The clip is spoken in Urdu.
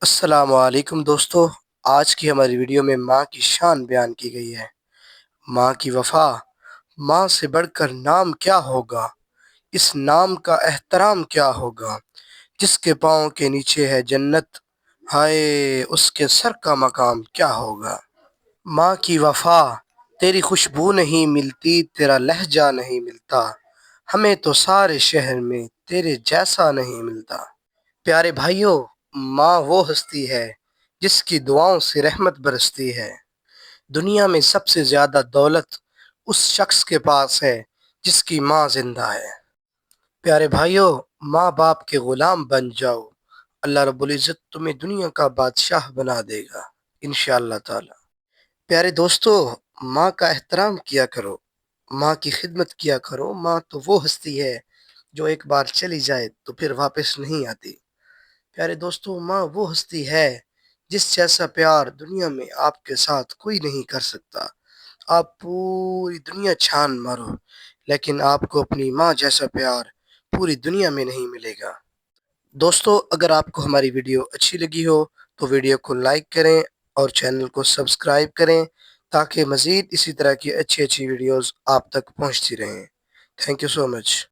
السلام علیکم دوستو، آج کی ہماری ویڈیو میں ماں کی شان بیان کی گئی ہے۔ ماں کی وفا، ماں سے بڑھ کر نام کیا ہوگا، اس نام کا احترام کیا ہوگا، جس کے پاؤں کے نیچے ہے جنت، ہائے اس کے سر کا مقام کیا ہوگا۔ ماں کی وفا، تیری خوشبو نہیں ملتی، تیرا لہجہ نہیں ملتا، ہمیں تو سارے شہر میں تیرے جیسا نہیں ملتا۔ پیارے بھائیوں، ماں وہ ہستی ہے جس کی دعاؤں سے رحمت برستی ہے۔ دنیا میں سب سے زیادہ دولت اس شخص کے پاس ہے جس کی ماں زندہ ہے۔ پیارے بھائیوں، ماں باپ کے غلام بن جاؤ، اللہ رب العزت تمہیں دنیا کا بادشاہ بنا دے گا انشاءاللہ تعالی۔ پیارے دوستو، ماں کا احترام کیا کرو، ماں کی خدمت کیا کرو۔ ماں تو وہ ہستی ہے جو ایک بار چلی جائے تو پھر واپس نہیں آتی۔ پیارے دوستو، ماں وہ ہستی ہے جس جیسا پیار دنیا میں آپ کے ساتھ کوئی نہیں کر سکتا۔ آپ پوری دنیا چھان مارو لیکن آپ کو اپنی ماں جیسا پیار پوری دنیا میں نہیں ملے گا۔ دوستو، اگر آپ کو ہماری ویڈیو اچھی لگی ہو تو ویڈیو کو لائک کریں اور چینل کو سبسکرائب کریں تاکہ مزید اسی طرح کی اچھی ویڈیوز آپ تک پہنچتی رہیں۔ Thank you so much.